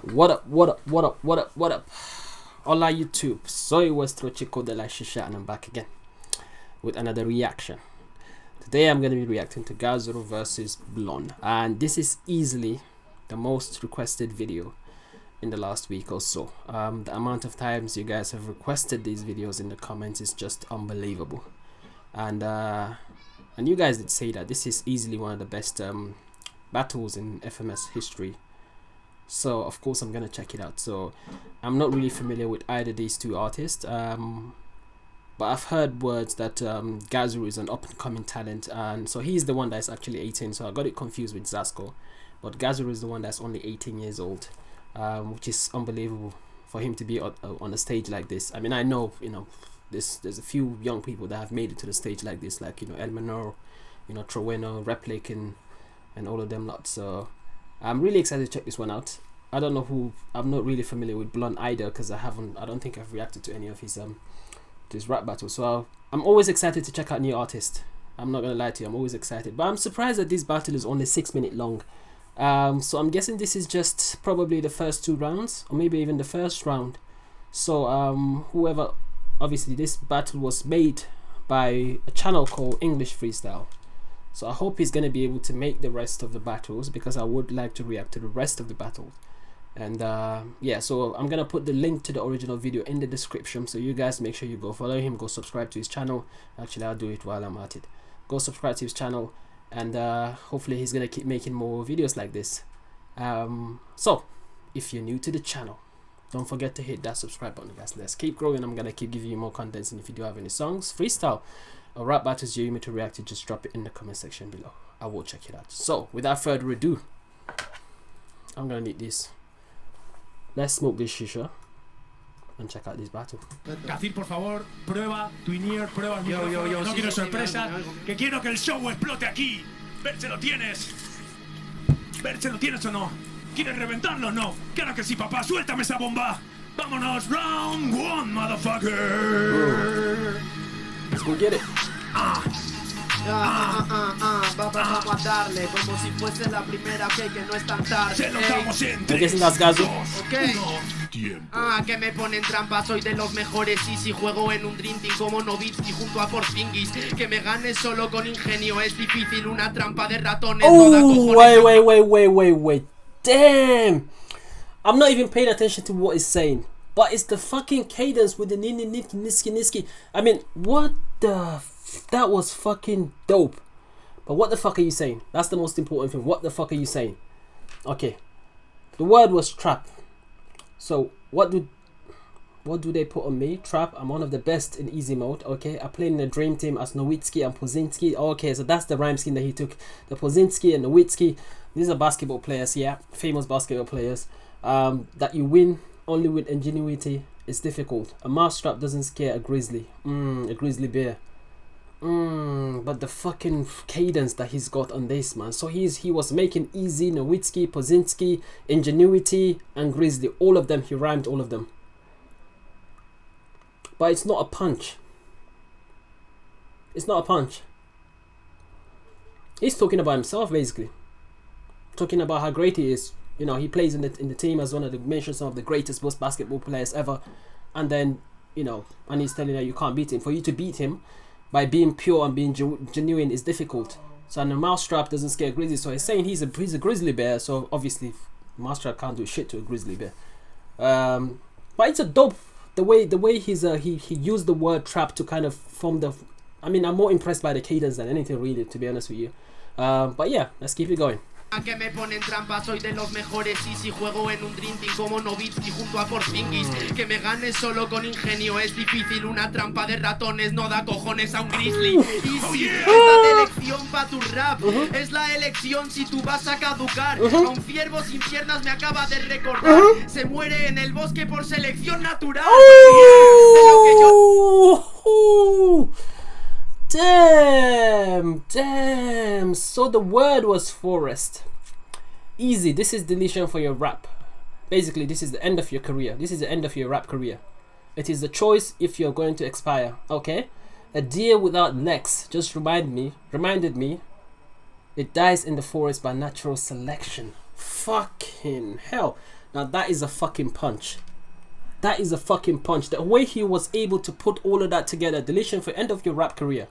What up, what up, what up, what up, what up? Hola YouTube, soy vuestro chico de la shisha and I'm back again with another reaction. Today I'm going to be reacting to GAZIR versus BLON, and this is easily the most requested video in the last week or so. The amount of times you guys have requested these videos in the comments is just unbelievable, and you guys did say that this is easily one of the best battles in FMS history. So of course I'm gonna check it out. So I'm not really familiar with either these two artists, but I've heard words that GAZIR is an up-and-coming talent, and so he's the one that's actually 18. So I got it confused with Zasco, but GAZIR is the one that's only 18 years old, which is unbelievable for him to be on a stage like this. I mean, I know, you know, there's a few young people that have made it to the stage like this, like, you know, Elmanor, you know, Troweno, Replic, and all of them lots. So I'm really excited to check this one out. I don't know who, I'm not really familiar with BLON either, because I don't think I've reacted to any of his rap battles. So I'm always excited to check out new artists. I'm not gonna lie to you, I'm always excited. But I'm surprised that this battle is only 6 minutes long. So I'm guessing this is just probably the first 2 rounds, or maybe even the first round. So whoever, obviously this battle was made by a channel called English Freestyle. So I hope he's going to be able to make the rest of the battles, because I would like to react to the rest of the battles. And yeah, so I'm going to put the link to the original video in the description, so you guys make sure you go follow him, go subscribe to his channel. Actually, I'll do it while I'm at it. Go subscribe to his channel, and hopefully he's going to keep making more videos like this. So if you're new to the channel, don't forget to hit that subscribe button, guys. Let's keep growing. I'm going to keep giving you more content, and if you do have any songs, freestyle, or rap battles you want me to react to, just drop it in the comment section below. I will check it out. So without further ado, I'm gonna need this. Let's smoke this shisha and check out this battle. GAZIR, por favor, prueba tu in-ear, prueba el micrófono. No quiero sorpresa, que quiero que el show explote aquí. Ver si lo tienes. Ver si lo tienes o no. ¿Quieres reventarlo o no? Claro que sí, papá, suéltame esa bomba. Vámonos, round 1, motherfucker. Let's go get it. Vamos a darle como si fuese la primera, que no es tan tarde. Se lo damos en I guess that's GAZIR. Que me ponen trampa, soy de los mejores. Y si juego en un Dream Team como Novitsky junto a Porzingis, que me gane solo con ingenio es difícil, una trampa de ratones. Oh, wait. Damn. I'm not even paying attention to what he's saying, but it's the fucking cadence with the niski. I mean, what the that was fucking dope. But what the fuck are you saying? That's the most important thing. What the fuck are you saying? Okay, the word was trap. So what do they put on me? Trap. I'm one of the best in easy mode. Okay, I played in the Dream Team as Nowitzki and Pozinski. Okay, so that's the rhyme scheme that he took. The Pozinski and Nowitzki, these are basketball players, yeah, famous basketball players. That you win only with ingenuity is difficult. A mousetrap doesn't scare a grizzly. A grizzly bear. But the fucking cadence that he's got on this, man. So he was making easy, Nowitzki, Pozinski, ingenuity, and grizzly. All of them, he rhymed all of them. But it's not a punch. It's not a punch. He's talking about himself, basically. Talking about how great he is. You know, he plays in the team as one of the mentions of the greatest most basketball players ever, and then, you know, and he's telling you you can't beat him. For you to beat him by being pure and being genuine is difficult. So, and the mousetrap doesn't scare grizzly. So he's saying he's a grizzly bear. So obviously, mousetrap can't do shit to a grizzly bear. But it's a dope the way he's he used the word trap to kind of form the. I mean, I'm more impressed by the cadence than anything really, to be honest with you. But yeah, let's keep it going. Que me ponen trampa, soy de los mejores. Y si juego en un Dream Team como Novitsky junto a Porzingis, que me gane solo con ingenio es difícil, una trampa de ratones no da cojones a un grizzly. Y si es la elección pa' tu rap, es la elección si tú vas a caducar. A un ciervo sin piernas me acaba de recordar, se muere en el bosque por selección natural. Damn. So the word was forest. Easy. This is deletion for your rap. Basically, this is the end of your career. This is the end of your rap career. It is the choice if you're going to expire. Okay, a deer without legs just reminded me it dies in the forest by natural selection. Fucking hell. Now that is a fucking punch. That is a fucking punch. The way he was able to put all of that together, deletion for end of your rap career.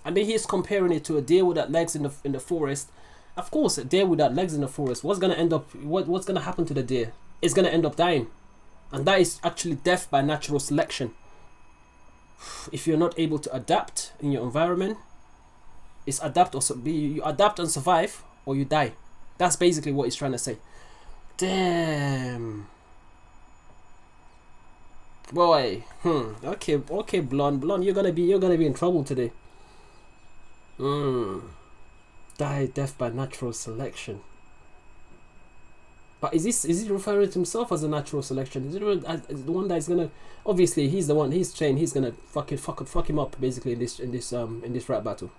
And then he's comparing it to a deer without legs in the forest. Of course, a deer without legs in the forest, what's gonna end up, what's gonna happen to the deer? It's gonna end up dying. And that is actually death by natural selection. If you're not able to adapt in your environment, it's adapt or you adapt and survive, or you die. That's basically what he's trying to say. Damn. Boy. Okay, BLON, you're gonna be in trouble today. Death by natural selection. But is he referring to himself as a natural selection? Is it the one that's gonna, obviously he's the one, he's trained, he's gonna fuck him up basically in this rap battle.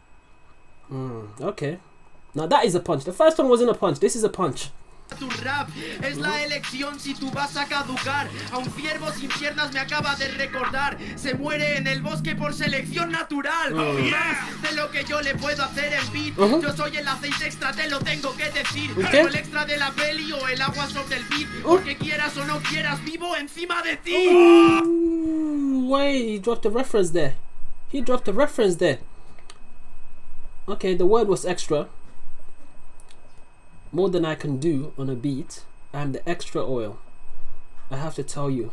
Okay. Now that is a punch. The first one wasn't a punch. This is a punch. Tu rap es la elección si tú vas a caducar. A un ciervo sin piernas me acaba de recordar. Se muere en el bosque por selección natural. Más de lo que yo le puedo hacer en beat. Yo soy el aceite extra, te lo tengo que decir. O el extra de la peli o el agua sobre el beat. Porque quieras o no quieras, vivo encima de ti. Wait, he dropped a reference there. Okay, the word was extra. More than I can do on a beat. I'm the extra oil. I have to tell you.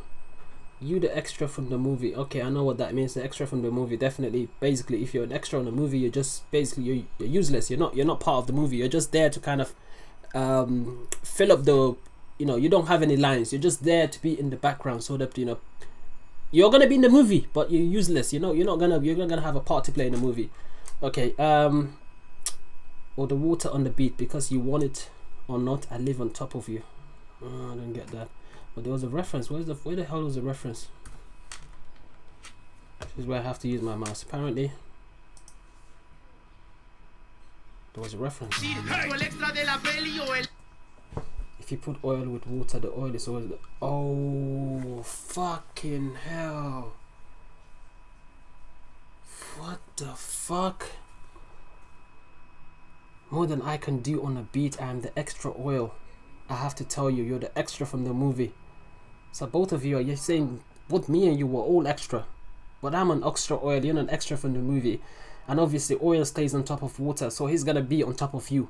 You the extra from the movie. Okay, I know what that means. The extra from the movie. Definitely. Basically, if you're an extra on a movie, you're just basically you're useless. You're not part of the movie. You're just there to kind of fill up the, you don't have any lines. You're just there to be in the background so that you're gonna be in the movie, but you're useless. You're not gonna have a part to play in the movie. Okay, or the water on the beat, because you want it or not, I live on top of you. I don't get that. But there was a reference. Where the hell was the reference? This is where I have to use my mouse. Apparently, there was a reference. If you put oil with water, the oil is always. Oh, fucking hell! What the fuck? More than I can do on a beat, I am the extra oil. I have to tell you, you're the extra from the movie. So both of you, you're saying both me and you were all extra, but I'm an extra oil, you're an extra from the movie. And obviously oil stays on top of water, so he's gonna be on top of you.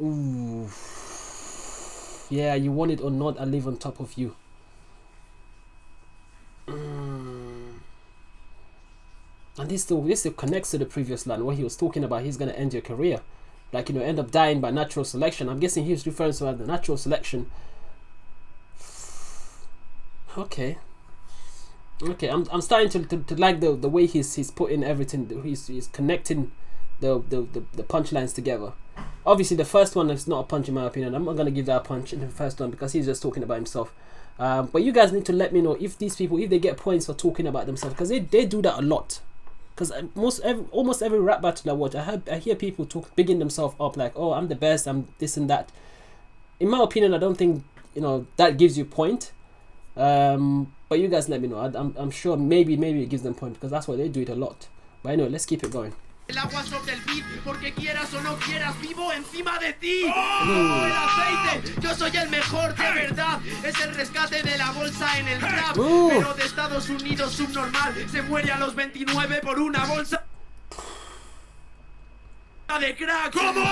Ooh. Yeah, you want it or not, I live on top of you. And this still connects to the previous line where he was talking about he's gonna end your career, like end up dying by natural selection. I'm guessing he was referring to the natural selection. Okay, I'm starting to like the way he's putting everything. He's connecting the punchlines together. Obviously, the first one is not a punch in my opinion. I'm not gonna give that a punch in the first one because he's just talking about himself. But you guys need to let me know if these people, if they get points for talking about themselves, because they do that a lot. Because almost every rap battle I watch, I hear people bigging themselves up like, oh, I'm the best, I'm this and that. In my opinion, I don't think that gives you point. But you guys let me know. I'm sure maybe it gives them point because that's why they do it a lot. But anyway, let's keep it going. El agua sobre el beat, porque quieras o no quieras, vivo encima de ti. El aceite, yo soy el mejor de verdad. Es el rescate de la bolsa en el rap. Pero de Estados Unidos subnormal, se muere a los 29 por una bolsa de crack. ¿Cómo?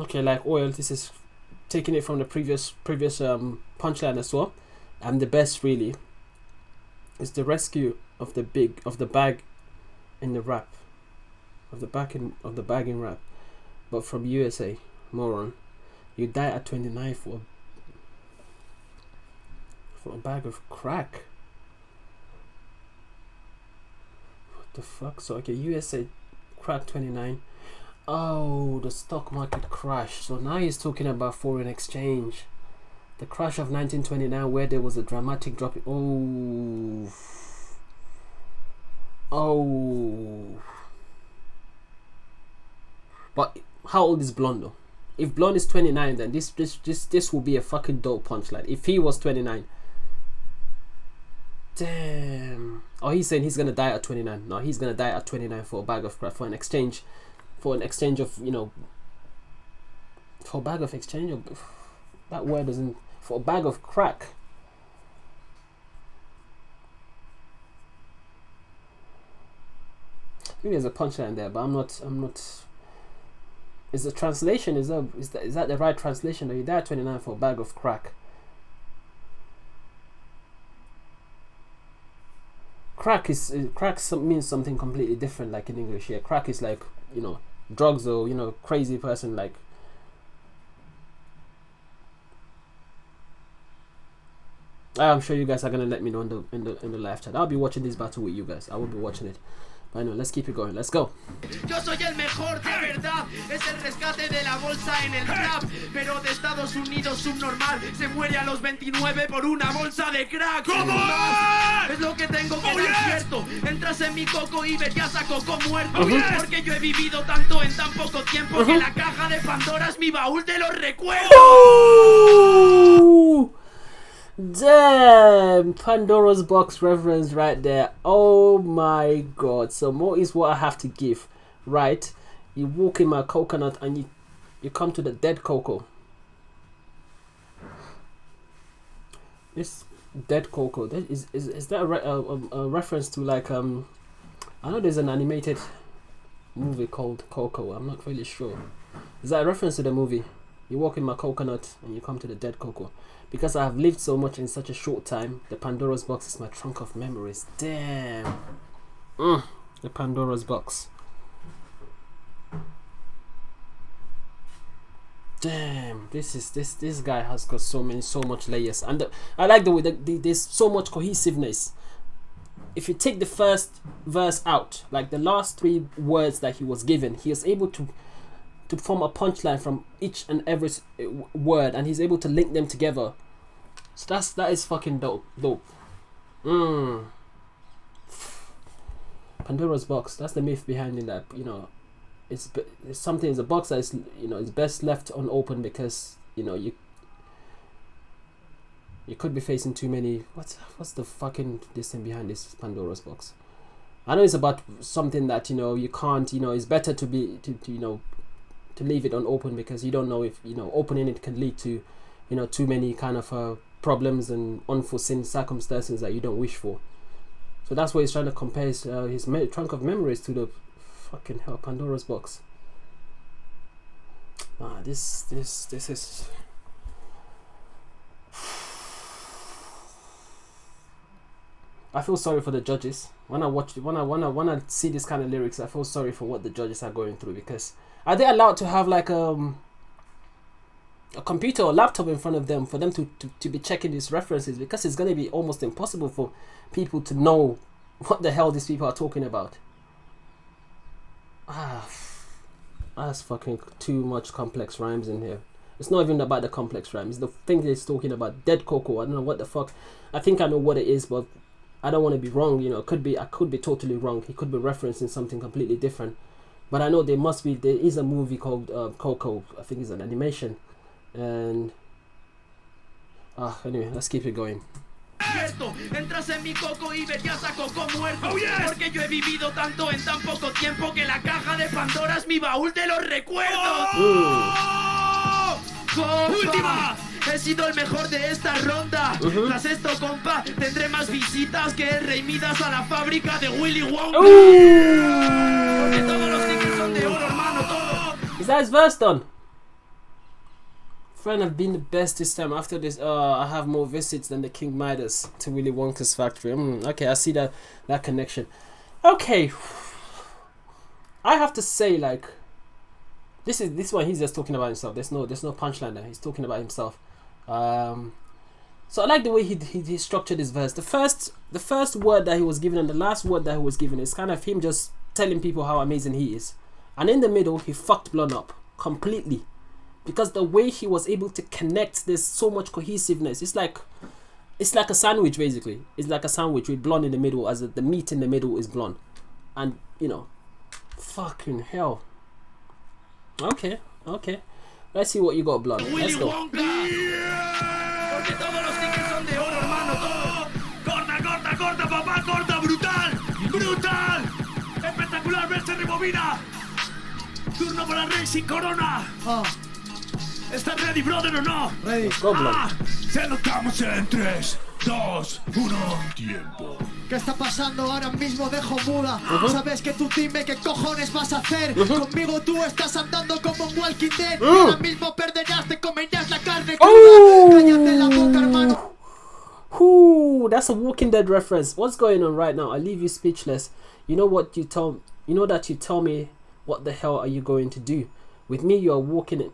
Okay, like oil, this is taking it from the previous punchline as well. I'm the best, really. It's the rescue of the bag in the rap, of the bag in rap, but from USA, moron. You die at 29 for a bag of crack. What the fuck? So okay, USA crack 29. Oh, the stock market crash. So now he's talking about foreign exchange. The crash of 1929, where there was a dramatic drop. Oh. But how old is BLON though? If BLON is 29, then this will be a fucking dope punchline. If he was 29. Damn. Oh, he's saying he's gonna die at 29. No, he's gonna die at 29 for a bag of crap, for an exchange of For a bag of exchange, or that word doesn't. For a bag of crack. I think there's a punchline there, but I'm not. Is the translation is that the right translation? Are you there 29 for a bag of crack? Crack means something completely different, like in English. Yeah, crack is like, you know, drugs, or, you know, crazy person, like. I'm sure you guys are gonna let me know in the live chat. I'll be watching this battle with you guys. I will be watching it. But anyway, let's keep it going. Let's go. Yo soy el mejor de verdad, es el rescate de la bolsa en el rap, pero de Estados Unidos subnormal, se muere a los 29 por una bolsa de crack. ¿Cómo? Es lo que tengo que dar cierto, entras en mi coco y vete a coco muerto, porque yo he vivido tanto en tan poco tiempo que la caja de Pandora es mi baúl de los recuerdos. Damn, Pandora's box reference right there. Oh my god. So more is what I have to give, right? You walk in my coconut and you come to the dead cocoa. This dead cocoa, that is that a reference to, like, I know there's an animated movie called Coco. I'm not really sure. Is that a reference to the movie? You walk in my coconut and you come to the dead cocoa. Because I have lived so much in such a short time, the Pandora's box is my trunk of memories. Damn. The Pandora's box. Damn. This guy has got so much layers, and I like the way that there's so much cohesiveness. If you take the first verse out, like the last 3 words that he was given, he is able to form a punchline from each and every word, and he's able to link them together. So that is fucking dope. Pandora's box, that's the myth behind it, that, you know, it's something, it's a box that is, you know, is best left unopened, because, you know, you could be facing too many. What's the fucking this thing behind this Pandora's box? I know it's about something that, you know, you can't, you know, it's better to you know, to leave it unopened, because you don't know if, you know, opening it can lead to, you know, too many kind of problems and unforeseen circumstances that you don't wish for. So that's why he's trying to compare his trunk of memories to the fucking hell Pandora's box. This is. I feel sorry for the judges. When I see this kind of lyrics, I feel sorry for what the judges are going through, because are they allowed to have like a computer or laptop in front of them for them to be checking these references? Because it's going to be almost impossible for people to know what the hell these people are talking about. That's fucking too much complex rhymes in here. It's not even about the complex rhymes. The thing that he's talking about, dead cocoa. I don't know what the fuck. I think I know what it is, but I don't want to be wrong. You know, I could be totally wrong. He could be referencing something completely different. But I know there is a movie called Coco. I think it's an animation. And anyway, let's keep it going. Entras en mi coco y vete a coco muerto, porque yo he vivido tanto en tan poco tiempo que la caja de Pandora es mi baúl de los recuerdos. ¡Última! He sido el mejor de esta ronda. Tras esto, compa, tendré más visitas que el Rey Midas a la fábrica de Willy Wonka. Porque todos los tickets son de oro, hermano, todos. Is that his verse done? Friend, I've been the best this time. After this, I have more visits than the King Midas to Willy Wonka's factory. Okay, I see that connection. Okay, I have to say, like, this one he's just talking about himself. There's no punchline there. He's talking about himself. So I like the way he structured his verse. The first word that he was given and the last word that he was given is kind of him just telling people how amazing he is. And in the middle, he fucked BLON up completely. Because the way he was able to connect, there's so much cohesiveness. It's like a sandwich, basically. It's like a sandwich with BLON in the middle, as the meat in the middle is BLON. And, you know, fucking hell. Okay. Let's see what you got, BLON. Let's go. Corta, papá, corta, brutal. Espectacular, verse rebobina. Turno para Rey sin corona. ¿Estás ready, brother, o no? Ready. Se notamos en 3, 2, 1, tiempo. ¿Qué está pasando? Ahora mismo dejo muda. Sabes que tú dime qué cojones vas a hacer. Conmigo tú estás andando como un Walking Dead. Ahora mismo perderás, te comerás la carne cruda. Cállate la boca, hermano. Ooh, that's a Walking Dead reference. What's going on right now? I leave you speechless. You know what you tell? You know that you tell me what the hell are you going to do? With me, you are walking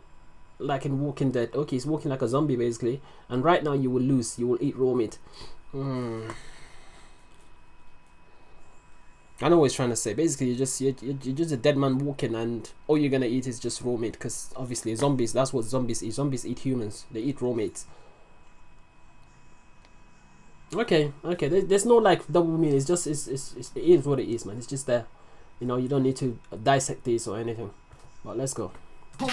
like in Walking Dead. Okay, he's walking like a zombie basically. And right now you will lose. You will eat raw meat. I know what he's trying to say. Basically, you're just a dead man walking, and all you're gonna eat is just raw meat. Because obviously, zombies. That's what zombies eat. Zombies eat humans. They eat raw meat. Okay. There's no like double meaning. It's just it is what it is, man. It's just there. You know, you don't need to dissect this or anything. But let's go.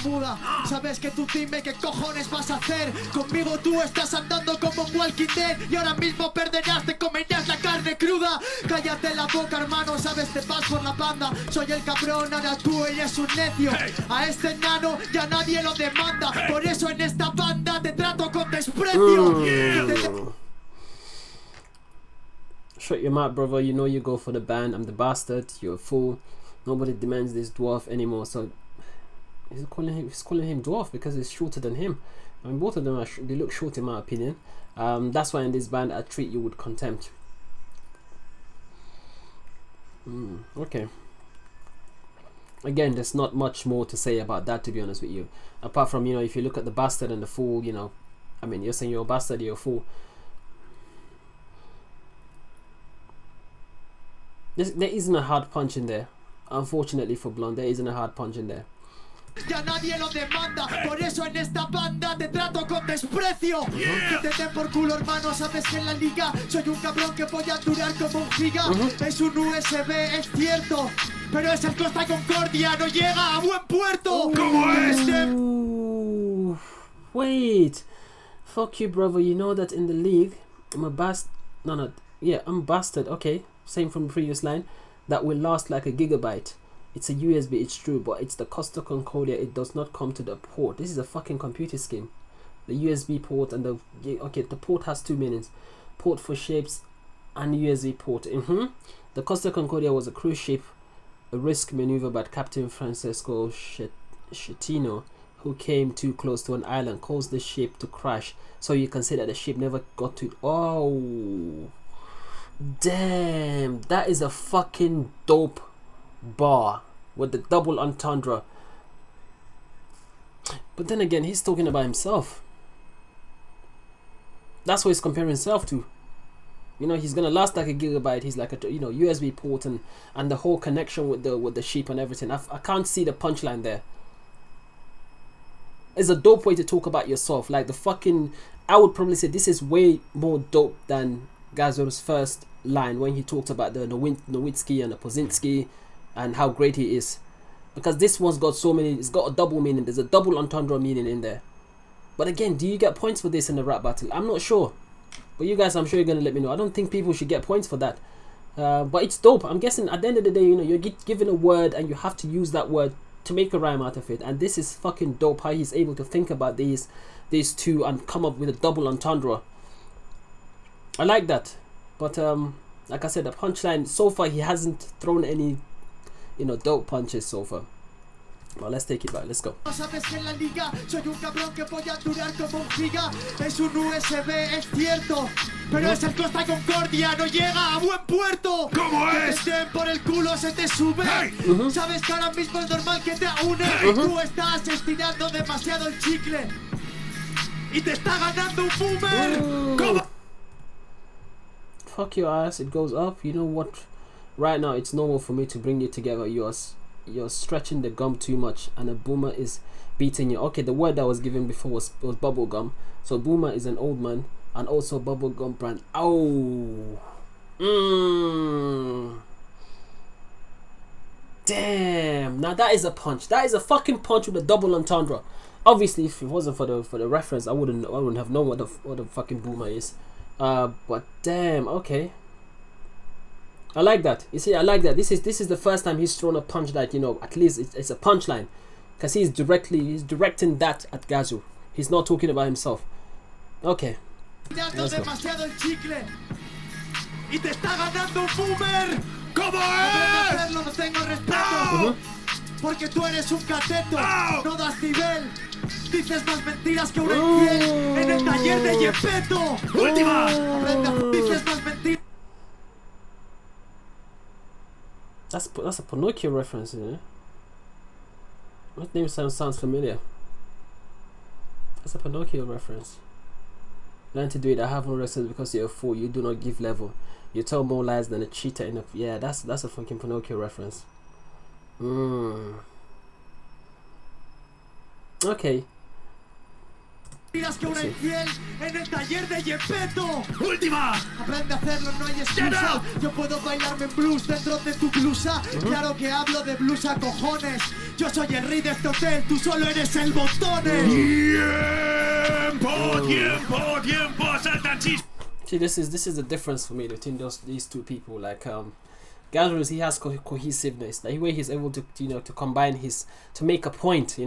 Muda, sabes que tú dime qué cojones vas a hacer. Conmigo tú estás andando como un Walking Dead. Y ahora mismo perderás, te comerás la carne cruda. Cállate la boca, hermano, sabes te vas por la banda. Soy el cabrón, ahora tú eres un necio. A este enano ya nadie lo demanda. Por eso en esta banda te trato con desprecio. Shut your mouth, brother. You know you go for the ban. I'm the bastard. You're a fool. Nobody demands this dwarf anymore. So he's calling him dwarf because he's shorter than him. I mean, both of them they look short in my opinion. That's why in this band I treat you with contempt. Okay. Again, there's not much more to say about that, to be honest with you. Apart from, you know, if you look at the bastard and the fool, you know, I mean, you're saying you're a bastard, you're a fool. There isn't a hard punch in there. Unfortunately for Blonde, there isn't a hard punch in there. Ya nadie lo demanda, por eso en esta banda te trato con desprecio. Que te den por culo, hermano, sabes que en la liga soy un cabrón que voy a durar como un giga. Es un USB, es cierto, pero es el Costa Concordia, no llega a buen puerto. ¿Cómo es? Wait, fuck you, brother. You know that in the league, I'm a I'm bastard. Okay, same from the previous line. That will last like a gigabyte. It's a USB, it's true, but it's the Costa Concordia. It does not come to the port. This is a fucking computer scheme. The USB port and the port has two meanings: port for ships and USB port. The Costa Concordia was a cruise ship, a risk maneuver by Captain Francesco Schettino, who came too close to an island, caused the ship to crash. So you can say that the ship never got to. Oh, damn! That is a fucking dope bar with the double entendre. But then again, he's talking about himself. That's what he's comparing himself to. You know, he's gonna last like a gigabyte. He's like a USB port and the whole connection with the sheep and everything. I can't see the punchline there. It's a dope way to talk about yourself. Like the fucking, I would probably say this is way more dope than GAZIR's first line when he talked about the Nowitzki and the Pozinski and how great he is, because this one's got so many. It's got a double meaning. There's a double entendre meaning in there. But again, do you get points for this in the rap battle? I'm not sure, but you guys, I'm sure you're gonna let me know. I don't think people should get points for that, but it's dope. I'm guessing at the end of the day, you know, you're given a word and you have to use that word to make a rhyme out of it, and this is fucking dope how he's able to think about these two and come up with a double entendre. I like that. But like I said, the punchline so far, he hasn't thrown any, you know, dope punches so far. Well, let's take it back. Let's go. Sabes que en la liga soy un cabrón que voy a durar como un giga. Es un USB, es cierto, pero es el Costa Concordia, no llega a buen puerto. ¿Cómo es? Que te den por el culo, se te sube. Sabes que ahora mismo es normal que te une. Tú estás estirando demasiado el chicle y te está ganando un boomer. ¿Cómo? Fuck your ass, it goes up. You know what? Right now, it's normal for me to bring you together. You're stretching the gum too much, and a boomer is beating you. Okay, the word that was given before was bubble gum. So boomer is an old man, and also bubble gum brand. Oh, damn! Now that is a punch. That is a fucking punch with a double entendre. Obviously, if it wasn't for the reference, I wouldn't have known what the fucking boomer is. But damn, okay. I like that. You see, I like that. This is the first time he's thrown a punch that, you know, at least it's a punchline, because he's directing that at GAZIR. He's not talking about himself. Okay. demasiado el chicle y te está ganando un boomer. ¿Cómo Aprende a es? hacerlo, no tengo respeto. Porque tú eres un cateto, no das nivel. Dices más mentiras que un infiel en el taller de Yepeto. ¡Última! Dices más mentiras. That's a Pinocchio reference, you know? That name sounds familiar. That's a Pinocchio reference. Learn to do it. I have no respect because you're a fool. You do not give level. You tell more lies than a cheater in a... Yeah, that's a fucking Pinocchio reference. Okay. Mentiras que un infiel en el taller de Yepeto. ¡Última! Aprende a hacerlo, no hay excusa. Yo puedo bailarme en blues dentro de tu blusa. Claro que hablo de blues a cojones. Yo soy el rey de este hotel, tú solo eres el botones. Tiempo, saltan chispas. See, this is the difference for me between these two people. Like GAZIR, he has cohesiveness. The way he's able to to combine to make a point.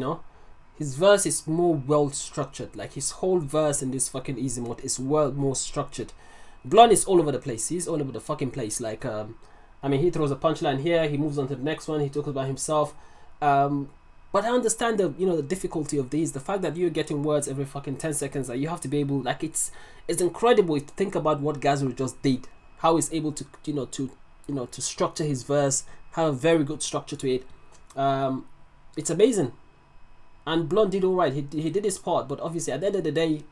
His verse is more well structured. Like his whole verse in this fucking easy mode is well more structured. BLON is all over the place. He's all over the fucking place. Like I mean, he throws a punchline here, he moves on to the next one, he talks about himself. But I understand the difficulty of these. The fact that you're getting words every fucking 10 seconds, that you have to be able, like, it's incredible to think about what GAZIR just did. How he's able to to structure his verse, have a very good structure to it. It's amazing. And BLON did all right. He did his part, but obviously at the end of the day,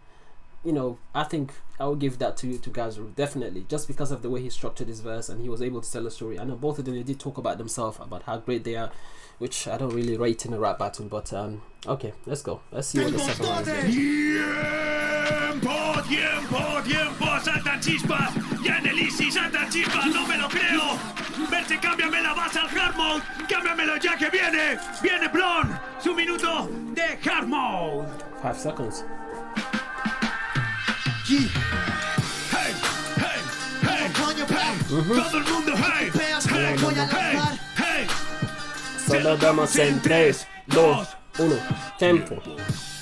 I think I will give that to GAZIR, definitely, just because of the way he structured his verse and he was able to tell a story. I know both of them, they did talk about themselves, about how great they are, which I don't really rate in a rap battle, but okay, let's go. Let's see what the second one is like. Tiempo, saltan chispas. Ya en el easy saltan chispas, no me lo creo. Verte, cámbiame la base al hard mode. Cámbiamelo ya que viene BLON, su minuto de hard mode. 5 seconds. Hey, todo el mundo, hey. Solo damos en 3, 2, 1, tempo.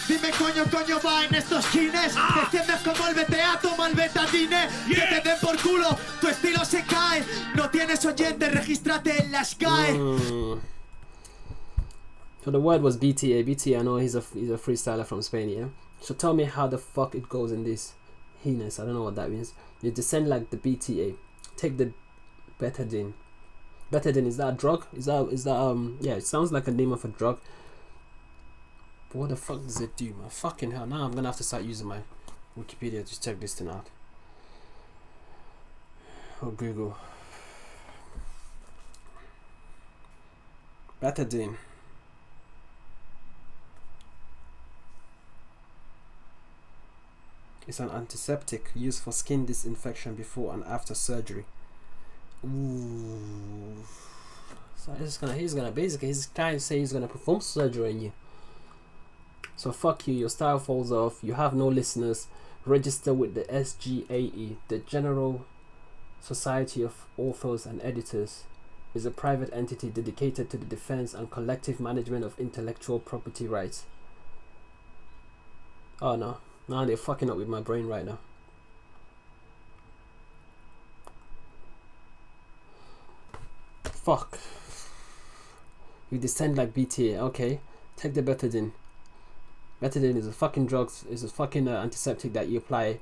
Dime coño va en estos kines. Te extiendes como el BTA, toma el betadine. Que te den por culo, tu estilo se cae. No tienes oyente, regístrate en la Sky. So the word was BTA. BTA, I know he's a freestyler from Spain, yeah? So tell me how the fuck it goes in this heinous. I don't know what that means. You descend like the BTA. Take the betadine. Betadine, is that a drug? Is that yeah, it sounds like a name of a drug. But what the fuck does it do, man? Fucking hell, now I'm gonna have to start using my Wikipedia to check this thing out. Or Google. Betadine. It's an antiseptic used for skin disinfection before and after surgery. Ooh. So he's trying to say he's gonna perform surgery on you. So fuck you, your style falls off, you have no listeners, register with the SGAE, the General Society of Authors and Editors, is a private entity dedicated to the defense and collective management of intellectual property rights. Oh no, now they're fucking up with my brain right now. Fuck. You descend like BTA, okay. Take the betadine. Betadine is a fucking drug, is a fucking antiseptic that you apply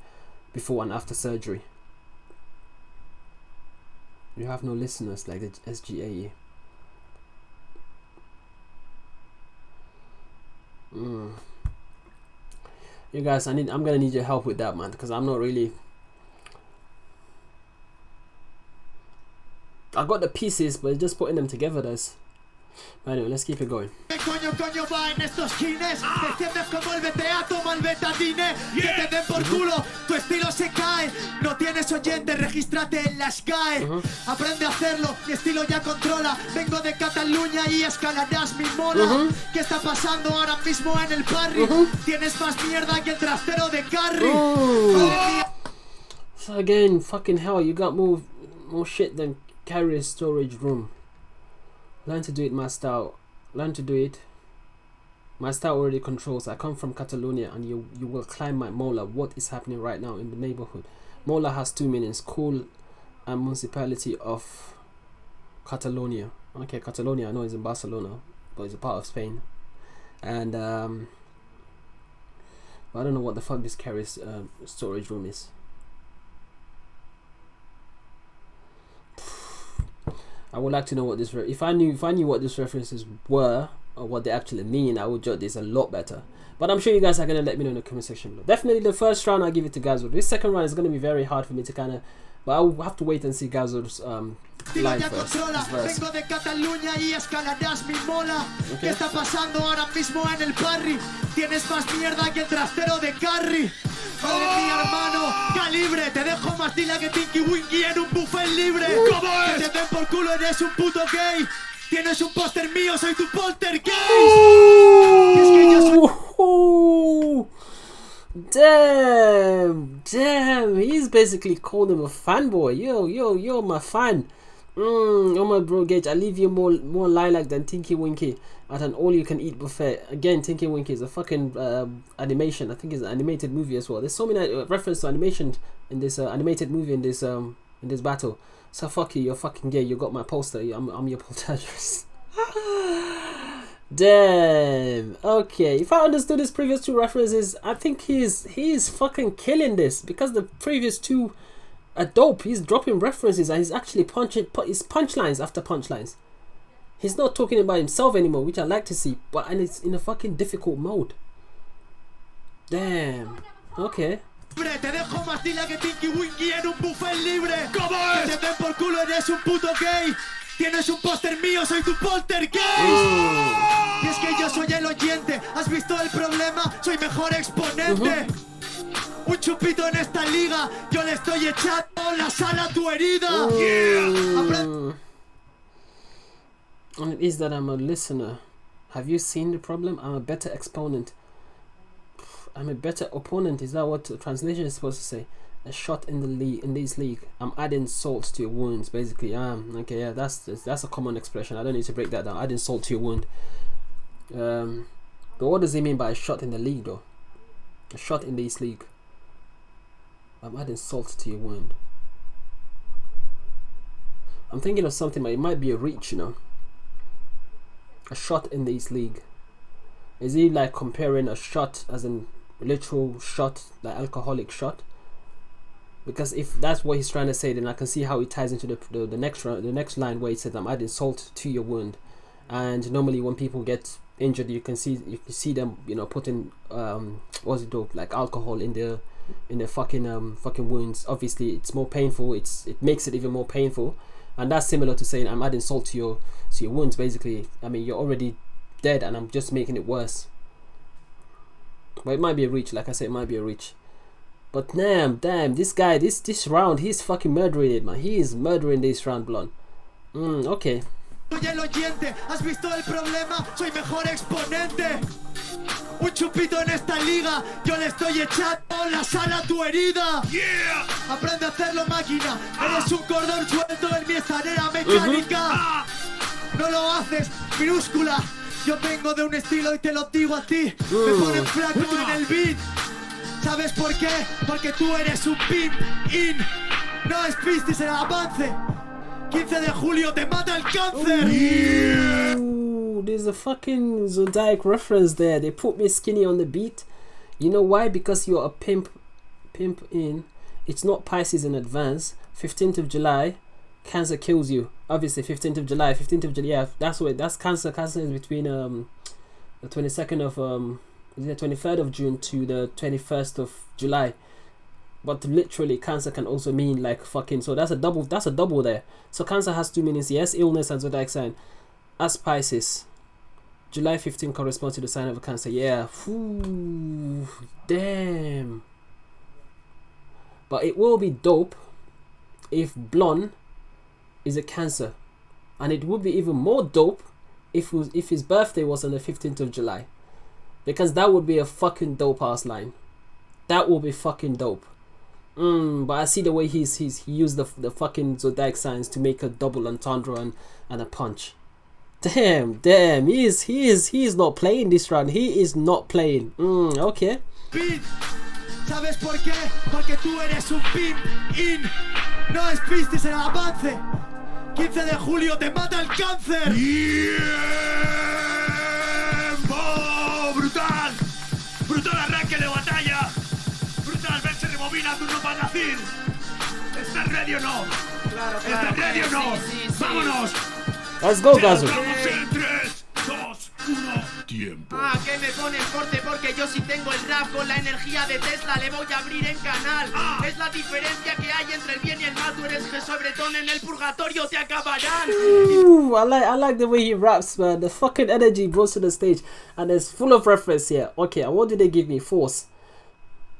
before and after surgery. You have no listeners like the SGAE. You guys, I'm gonna need your help with that, man, because I'm not really... I got the pieces, but just putting them together does. Anyway, let's keep it going. Coño va en estos kines. Te extiendes como el BTA, toma el betadine. Que te den por culo, tu estilo se cae. No tienes oyente, regístrate en la Sky. Aprende a hacerlo, mi estilo ya controla. Vengo de Cataluña y escalarás mi mola. ¿Qué está pasando ahora mismo en el parry? Tienes más mierda que el trastero de Carry. So again, fucking hell, you got more shit than carry a storage room. Learn to do it, my style. Learn to do it. My style already controls. I come from Catalonia and you will climb my mola. What is happening right now in the neighborhood? Mola has 2 meanings. Cool and municipality of Catalonia. Okay, Catalonia I know is in Barcelona, but it's a part of Spain. And I don't know what the fuck this carries storage room is. I would like to know what this if I knew what these references were or what they actually mean, I would judge this a lot better. But I'm sure you guys are gonna let me know in the comment section below. Definitely the first round I'll give it to GAZIR. This second round is gonna be very hard for me to kind of, but I'll have to wait and see GAZIR's line first. Vengo de Cataluña y escalarás mi mola. ¿Qué está pasando ahora mismo en el parry? Tienes más mierda que el trastero de Carry. Madre mía, hermano, calibre. Te dejo más tila que Tinky Winky en un buffet libre. Que te den por culo, eres un puto gay. Tienes un póster mío, soy tu poltergeist. Y es que yo soy... Damn, he's basically called him a fanboy. Yo, my fan. Oh my bro Gage, I leave you more lilac than Tinky Winky at an all-you-can-eat buffet. Again, Tinky Winky is a fucking animation. I think it's an animated movie as well. There's so many references to animation in this animated movie in this battle. So fuck you, you're fucking gay. You got my poster. I'm your poltergeist. Damn. Okay, if I understood his previous 2 references, I think he's fucking killing this, because the previous 2 are dope. He's dropping references and he's actually his punchlines after punchlines. He's not talking about himself anymore, which I like to see, and it's in a fucking difficult mode. Damn. Okay. Te dejo más tila que Tinky Winky en un buffet libre. Que te den por culo, eres un puto gay. Tienes un póster mío, soy tu poltergeist. Y es que yo soy el oyente. ¿Has visto el problema? Soy mejor exponente. Un chupito en esta liga. Yo le estoy echando la sal a tu herida. And it is that I'm a listener. Have you seen the problem? I'm a better exponent. I'm a better opponent. Is that what the translation is supposed to say? A shot in the league, in this league. I'm adding salt to your wounds, basically. Okay, yeah, that's a common expression. I don't need to break that down. Adding salt to your wound. But what does he mean by a shot in the league, though? A shot in this league. I'm adding salt to your wound. I'm thinking of something, but it might be a reach, you know. A shot in this league. Is he like comparing a shot as in literal shot, like alcoholic shot? Because if that's what he's trying to say, then I can see how it ties into the next line where it says I'm adding salt to your wound. And normally when people get injured, you can see them, you know, putting what's it called, like alcohol in their fucking wounds. Obviously it's more painful. It makes it even more painful, and that's similar to saying I'm adding salt to your wounds. Basically, I mean, you're already dead and I'm just making it worse. But it might be a reach, like I said, it might be a reach. But damn, this guy, this round, he's fucking murdering it, man. He is murdering this round, BLON. Okay. Soy el oyente, ¿has visto el problema? Soy mejor exponente. Un chupito en esta liga, yo le estoy echando la sal a tu herida. Aprende a hacerlo, máquina. Eres un cordón suelto en mi escalera mecánica. No lo haces, minúscula. Yo vengo de un estilo y te lo digo a ti. Me ponen flaco en el beat. ¿Sabes por qué? Porque tú eres un pimp in. No despistes el avance. 15 de julio te mata el cáncer. Ooh, there's a fucking Zodiac reference there. They put me skinny on the beat. You know why? Because you're a pimp in. It's not Pisces in advance. 15th of July, Cancer kills you. Obviously 15th of July. Yeah, that's Cancer. Cancer is between the 22nd of the 23rd of June to the 21st of July. But literally Cancer can also mean like fucking, so that's a double there. So Cancer has 2 meanings. Yes, illness and zodiac sign. As Pisces, July 15 corresponds to the sign of a Cancer. Yeah. Ooh, damn. But it will be dope if BLON is a Cancer, and it would be even more dope if his birthday was on the 15th of July, because that would be a fucking dope ass line. That will be fucking dope. But I see the way he used the fucking zodiac signs to make a double entendre and a punch. Damn. He is not playing this round. He is not playing. Okay. Pin. ¿Sabes por qué? Porque tú eres un pin in. No despistes en el avance. 15 de julio te mata el cáncer. ¡Tiempo! ¡Brutal! ¡Brutal arranque de batalla! ¡Brutal! ¡Ver se rebobina, tú no vas a decir! ¿Estás ready o no? Claro, ¿Estás ready o no? sí. ¡Vámonos! Let's go, GAZIR. Vamos en 3, 2, 1. Tiempo. Ah, que me pones corte porque yo sí tengo el rap. Con la energía de Tesla le voy a abrir en canal. Es la diferencia que hay entre el bien y el mal. Tú eres Jesobretón, en el purgatorio te acabarán. Ooh, I like the way he raps, man. The fucking energy goes to the stage, and it's full of reference here. Okay, and what did they give me? Force.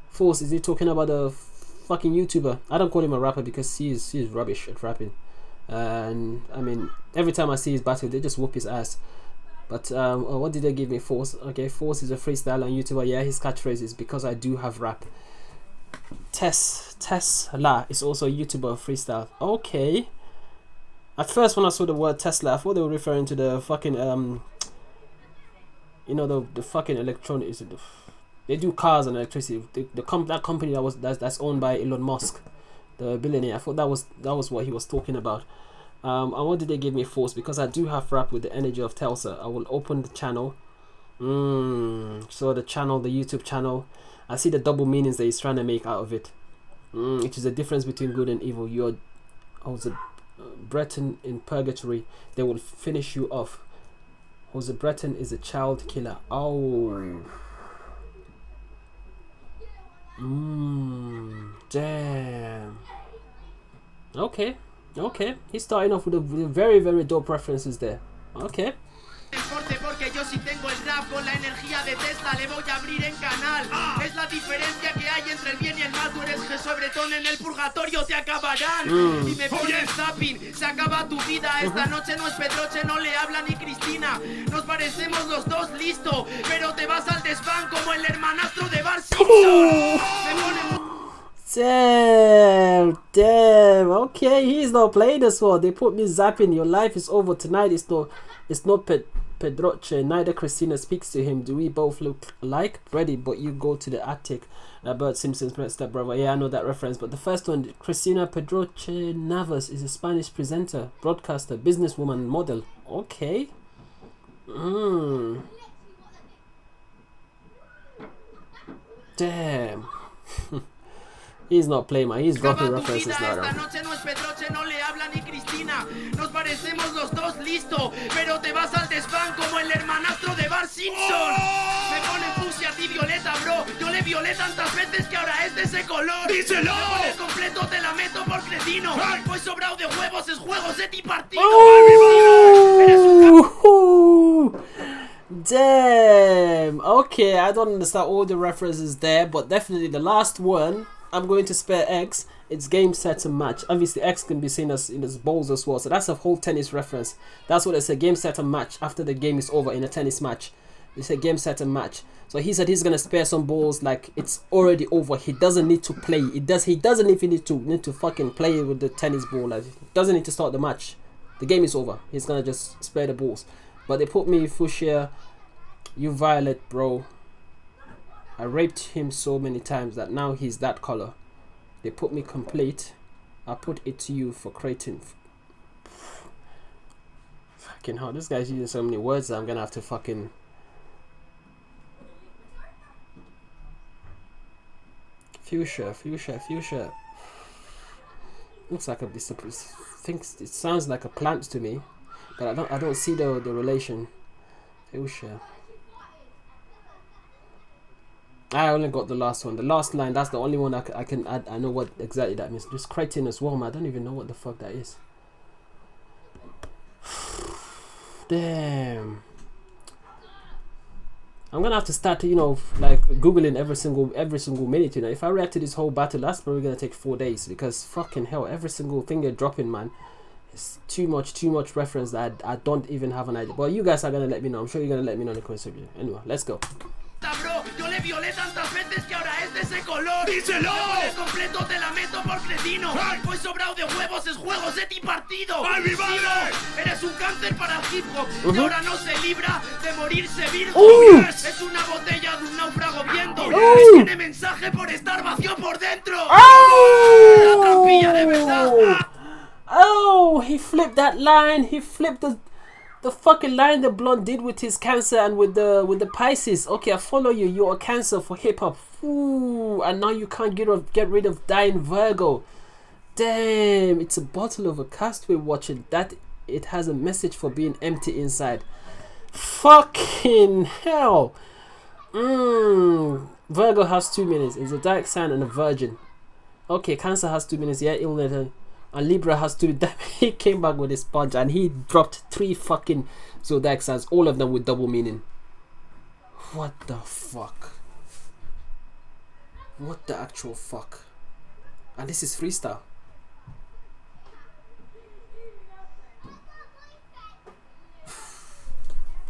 Force, is he talking about a fucking YouTuber? I don't call him a rapper because he's rubbish at rapping. And I mean, every time I see his battle, they just whoop his ass. But what did they give me? Force. Okay, Force is a freestyle on YouTuber. Yeah, his catchphrase is because I do have rap. Tesla is also a YouTuber freestyle. Okay. At first, when I saw the word Tesla, I thought they were referring to the fucking you know, the fucking electronic. They do cars and electricity. That company that's owned by Elon Musk, the billionaire. I thought that was what he was talking about. And what did they give me? Force, because I do have rap with the energy of Telsa. I will open the channel. So the channel, the YouTube channel, I see the double meanings that he's trying to make out of it. Which is the difference between good and evil. You're Jose Breton in purgatory. They will finish you off. Jose Breton is a child killer. Oh. Damn. Okay. He's starting off with a very, very dope references there. Okay. Porque yo sí tengo el rap. Con la energía de Tesla le voy a abrir en canal. Es la diferencia que hay entre el bien y el mal. Tú eres Jesobretón, en el purgatorio te acabarán. Y me pones zapping, se acaba tu vida. Esta noche no es Pedroche, no le habla ni Cristina. Nos parecemos los dos, listo, pero te vas al desván como el hermanastro de Bart Simpson. Damn. Okay, he's not playing this one. They put me zapping. Your life is over tonight. It's not Pedroche. Neither Christina speaks to him. Do we both look alike? Ready, but you go to the attic. Bert Simpson's stepbrother. Yeah, I know that reference. But the first one, Cristina Pedroche Navas, is a Spanish presenter, broadcaster, businesswoman, model. Okay. Damn. He's not playing, man. He's dropping references now. Esta noche no es Pedroche, no le habla ni Cristina. Nos parecemos los dos, listo, pero te vas al desván como el hermanastro de Bart Simpson. Me pone fucsia a ti violeta, bro. Yo le violé tantas veces que ahora es de ese color. ¡Díselo! Me pones completo, te la meto por cretino. Pues sobrado de huevos, es juegos de ti partido. Eres un Damn. Okay, I don't understand all the references there, but definitely the last one, I'm going to spare X. It's game, set, and match. Obviously, X can be seen as in his balls as well. So that's a whole tennis reference. That's what they say, game, set, and match. After the game is over in a tennis match, they say game, set, and match. So he said he's gonna spare some balls like it's already over. He doesn't need to play. He doesn't even need to fucking play with the tennis ball. Like, he doesn't need to start the match. The game is over. He's gonna just spare the balls. But they put me fuchsia. You violet, bro. I raped him so many times that now he's that color. They put me complete. I put it to you for creating. Fucking hell, this guy's using so many words that I'm gonna have to fucking. Fuchsia. Looks like a thinks it sounds like a plant to me, but I don't see the relation. Fuchsia. I only got the last one. The last line, that's the only one I can add. I know what exactly that means. Just creating as well, man. I don't even know what the fuck that is. Damn. I'm gonna have to start, you know, like googling every single minute. You know, if I react to this whole battle, that's probably gonna take 4 days, because fucking hell, every single thing you're dropping, man, it's too much reference that I don't even have an idea. But you guys are gonna let me know. I'm sure you're gonna let me know in the comment section. Anyway, let's go. Bro, yo le violé tantas veces que ahora es de ese color. ¡Díselo! El completo te la meto por cretino. Pues sobrado de huevos es juegos de ti partido. ¡Ay, mi madre! Eres un cáncer para el hip hop. Y ahora no se libra de morirse virgo. Yes. Es una botella de un náufrago viendo. Yes. Tiene mensaje por estar vacío por dentro. La trampilla de verdad. Oh, he flipped that line. He flipped the fucking line that BLON did with his Cancer and with the Pisces. Okay, I follow you. You're a Cancer for hip hop. Ooh, and now you can't get rid of dying Virgo. Damn, it's a bottle of a cast we're watching. That it has a message for being empty inside. Fucking hell. Virgo has 2 minutes. It's a dark sign and a virgin. Okay, Cancer has 2 minutes. Yeah, illness. And Libra has 2. Damn, he came back with his sponge and he dropped 3 fucking zodiac signs, all of them with double meaning. What the fuck? What the actual fuck? And this is freestyle.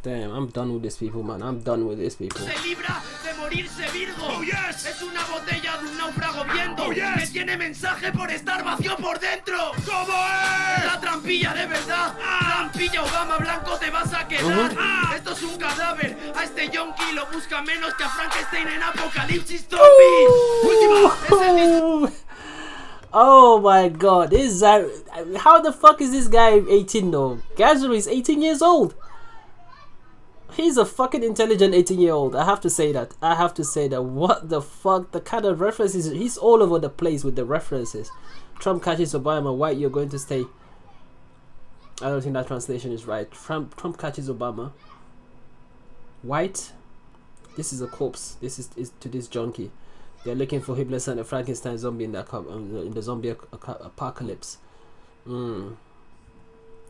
Damn, I'm done with these people, man. I'm done with these people. Se libra de morirse virgo. Oh, yes. Es una botella de un náufrago viendo. Oh, yes. Que tiene mensaje por estar vacío por dentro. ¿Cómo es? La trampilla de verdad. Trampilla Obama blanco te vas a quedar. Esto es un cadáver. A este yonki lo busca menos que a Frankenstein en Apocalipsis Zombie. Última. Es el Oh my god, this is how the fuck is this guy 18 though? GAZIR is 18 years old. He's a fucking intelligent 18-year-old. I have to say that. I have to say that. What the fuck? The kind of references. He's all over the place with the references. Trump catches Obama. White, you're going to stay. I don't think that translation is right. Trump catches Obama. White. This is a corpse. This is to this junkie. They're looking for Hitler and a Frankenstein zombie in the zombie apocalypse.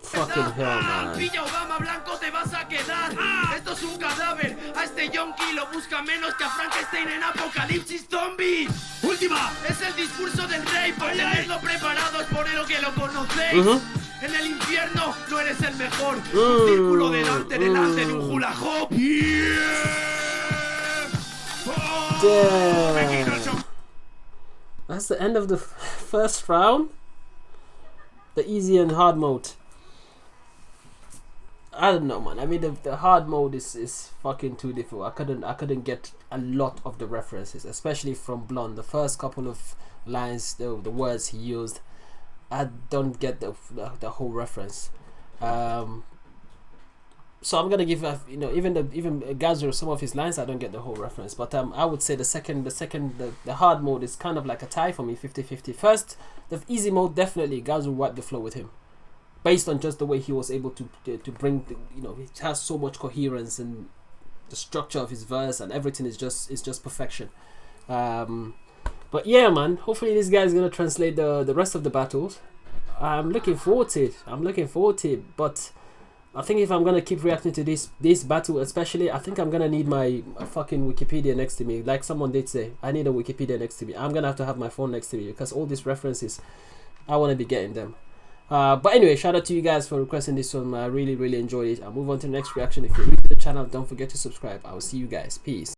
Fucking hell, man. Trampilla Obama blanco te vas a quedar. Esto es un cadáver. A este yonki lo busca menos que a Frankenstein en Apocalipsis Zombie. Última. Es el discurso del rey. Por tenerlo preparado es por lo que lo conocéis. En el infierno no eres el mejor. Un círculo delante de un hula hoop. Damn. That's the end of the first round. The easy and hard mode. I don't know, man. I mean, the hard mode is fucking too difficult. I couldn't get a lot of the references, especially from BLON. The first couple of lines, the words he used, I don't get the whole reference. So I'm gonna give even GAZIR, some of his lines I don't get the whole reference. But I would say the hard mode is kind of like a tie for me, 50-50. First, the easy mode, definitely GAZIR wiped the flow with him, based on just the way he was able to bring he has so much coherence, and the structure of his verse and everything is just perfection. But yeah, man, hopefully this guy is gonna translate the rest of the battles. I'm looking forward to it. But I think if I'm gonna keep reacting to this battle especially, I think I'm gonna need my fucking Wikipedia next to me. Like someone did say, I need a Wikipedia next to me. I'm gonna have to have my phone next to me, because all these references, I want to be getting them. But anyway, shout out to you guys for requesting this one. I really enjoyed it. I'll move on to the next reaction. If you're new to the channel, don't forget to subscribe. I will see you guys. Peace.